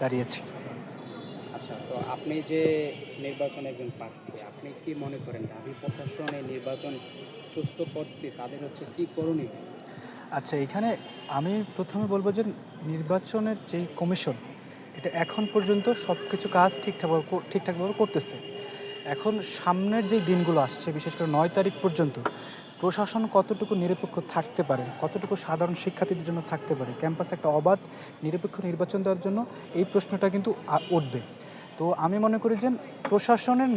দাঁড়িয়েছি। আচ্ছা, তো আপনি যে নির্বাচনে একজন প্রার্থী, আপনি কি মনে করেন ঢাবি প্রশাসন এই নির্বাচন সুস্থ করতে তাদের কি করণীয়? আচ্ছা, এখানে আমি ১ম এ বলব যে নির্বাচনের যেই কমিশন, এটা এখন পর্যন্ত সবকিছু কাজ ঠিকঠাকভাবে করতেছে। এখন সামনের যে দিনগুলো আসছে, বিশেষ করে ৯ তারিখ পর্যন্ত প্রশাসন কতটুকু নিরপেক্ষ থাকতে পারে, কতটুকু সাধারণ শিক্ষার্থীদের জন্য থাকতে পারে, ক্যাম্পাসে একটা অবাধ নিরপেক্ষ নির্বাচন দেওয়ার জন্য এই প্রশ্নটা কিন্তু উঠবে। তো আমি মনে করি যে প্রশাসনের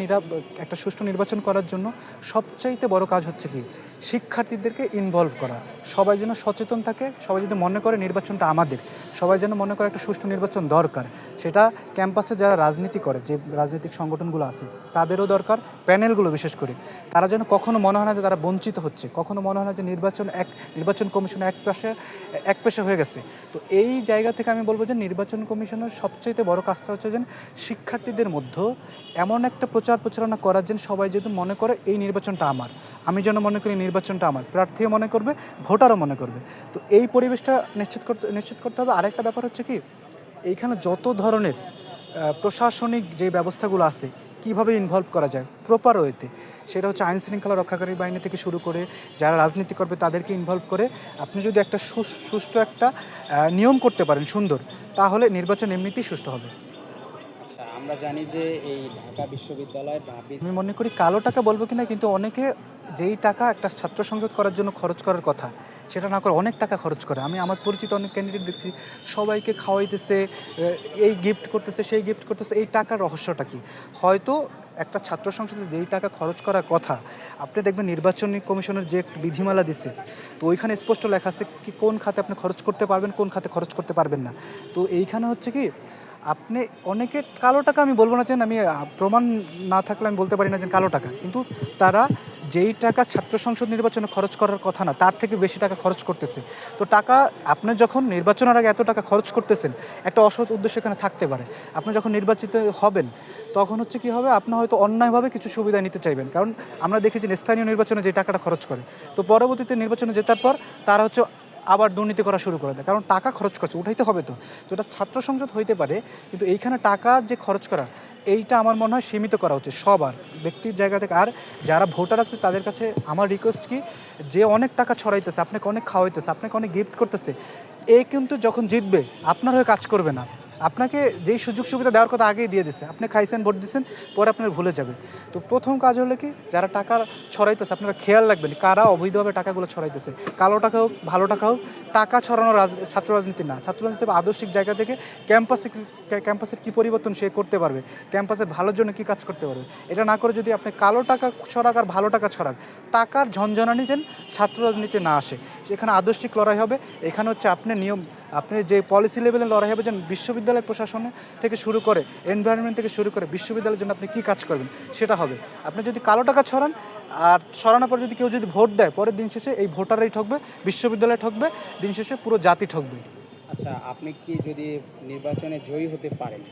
একটা সুষ্ঠু নির্বাচন করার জন্য সবচাইতে বড় কাজ হচ্ছে কি, শিক্ষার্থীদেরকে ইনভলভ করা। সবাই যেন সচেতন থাকে, সবাই যদি মনে করে নির্বাচনটা আমাদের, সবাই যেন মনে করে একটা সুষ্ঠু নির্বাচন দরকার। সেটা ক্যাম্পাসে যারা রাজনীতি করে, যে রাজনৈতিক সংগঠনগুলো আছে তাদেরও দরকার, প্যানেলগুলো বিশেষ করে। তারা যেন কখনো মনে হয় না যে তারা বঞ্চিত হচ্ছে, কখনো মনে হয় না যে নির্বাচন কমিশন একপেশে হয়ে গেছে। তো এই জায়গা থেকে আমি বলব যে নির্বাচন কমিশনের সবচাইতে বড় কাজটা হচ্ছে যে শিক্ষার্থীদের মধ্যে এমন একটা প্রচারণা করার জন্য সবাই যেহেতু মনে করে এই নির্বাচনটা আমার, আমি যেন মনে করি নির্বাচনটা আমার, প্রার্থীও মনে করবে, ভোটারও মনে করবে। তো এই পরিবেশটা নিশ্চিত করতে হবে। আরেকটা ব্যাপার হচ্ছে কি, এইখানে যত ধরনের প্রশাসনিক যে ব্যবস্থাগুলো আছে, কিভাবে ইনভলভ করা যায় প্রপার ওয়েতে, সেটা হচ্ছে আইন শৃঙ্খলা রক্ষাকারী বাহিনী থেকে শুরু করে যারা রাজনীতি করবে তাদেরকে ইনভলভ করে আপনি যদি একটা সুষ্ঠু একটা নিয়ম করতে পারেন সুন্দর, তাহলে নির্বাচন এমনিতেই সুষ্ঠু হবে। আচ্ছা, আমরা জানি যে এই ঢাকা বিশ্ববিদ্যালয়ের ঢাবি আমি মনে করি কালো টাকা বলবো কিনা, কিন্তু অনেকে যেই টাকা একটা ছাত্র সংসদ করার জন্য খরচ করার কথা, সেটা না করে অনেক টাকা খরচ করে। আমি আমার পরিচিত অনেক ক্যান্ডিডেট দেখছি, সবাইকে খাওয়াইতেছে, এই গিফট করতেছে, সেই গিফট করতেছে। এই টাকার রহস্যটা কি? হয়তো একটা ছাত্র সংসদে যেই টাকা খরচ করার কথা, আপনি দেখবেন নির্বাচনী কমিশনের যে একটা বিধিমালা দিছে, তো ওইখানে স্পষ্ট লেখা আছে কি কোন খাতে আপনি খরচ করতে পারবেন, কোন খাতে খরচ করতে পারবেন না। তো এইখানে হচ্ছে কি, আপনি অনেকে কালো টাকা, আমি বলব না যে আমি প্রমাণ না থাকলে আমি বলতে পারি না যে কালো টাকা। কিন্তু তারা যেই টাকা ছাত্র সংসদ নির্বাচনে খরচ করার কথা না, তার থেকে বেশি টাকা খরচ করতেছে। তো টাকা আপনি যখন নির্বাচনের আগে এত টাকা খরচ করতেছেন, একটা অসৎ উদ্দেশ্য এখানে থাকতে পারে। আপনি যখন নির্বাচিত হবেন, তখন হচ্ছে কি হবে, আপনি হয়তো অন্যায়ভাবে কিছু সুবিধা নিতে চাইবেন। কারণ আমরা দেখেছি যে স্থানীয় নির্বাচনে যে টাকাটা খরচ করে, তো পরবর্তীতে নির্বাচনে জেতার পর তারা হচ্ছে আবার দুর্নীতি করা শুরু করে দেয়। কারণ টাকা খরচ করছে, উঠাইতে হবে তো। তো এটা ছাত্র সংসদ হইতে পারে, কিন্তু এইখানে টাকার যে খরচ করা, এইটা আমার মনে হয় সীমিত করা উচিত সবার ব্যক্তির জায়গা থেকে। আর যারা ভোটার আছে তাদের কাছে আমার রিকোয়েস্ট কি, যে অনেক টাকা ছড়াইতেছে, আপনাকে অনেক খাওয়াইতেছে, আপনাকে অনেক গিফট করতেছে, এ কিন্তু যখন জিতবে আপনার হয়ে কাজ করবে না। আপনাকে যেই সুযোগ সুবিধা দেওয়ার কথা আগেই দিয়ে দিছে, আপনি খাইছেন, ভোট দিচ্ছেন, পরে আপনার ভুলে যাবে। তো প্রথম কাজ হলো কি, যারা টাকা ছড়াইতেছে আপনারা খেয়াল রাখবেন কারা অবৈধভাবে টাকাগুলো ছড়াইতেছে। কালো টাকা হোক, ভালো টাকা হোক, টাকা ছড়ানো ছাত্র রাজনীতি না। ছাত্র রাজনীতি আদর্শিক জায়গা থেকে ক্যাম্পাসের কী পরিবর্তন সে করতে পারবে, ক্যাম্পাসের ভালোর জন্য কী কাজ করতে পারবে, এটা না করে যদি আপনি কালো টাকা ছড়াক আর ভালো টাকা ছড়াক, টাকার ঝনঝনানি যেন ছাত্র রাজনীতি না আসে। সেখানে আদর্শিক লড়াই হবে। এখানে হচ্ছে আপনি যে পলিসি লেভেলে লড়াই হবে, যেন বিশ্ববিদ্যালয় প্রশাসনে থেকে শুরু করে, এনভায়রনমেন্ট থেকে শুরু করে বিশ্ববিদ্যালয়ের জন্য আপনি কী কাজ করবেন সেটা হবে। আপনি যদি কালো টাকা ছড়ান, আর ছড়ানোর পর যদি কেউ যদি ভোট দেয়, পরের দিন শেষে এই ভোটাররাই ঠকবে, বিশ্ববিদ্যালয় ঠকবে, দিন শেষে পুরো জাতি ঠকবে। আচ্ছা, আপনি কি যদি নির্বাচনে জয়ী হতে পারেন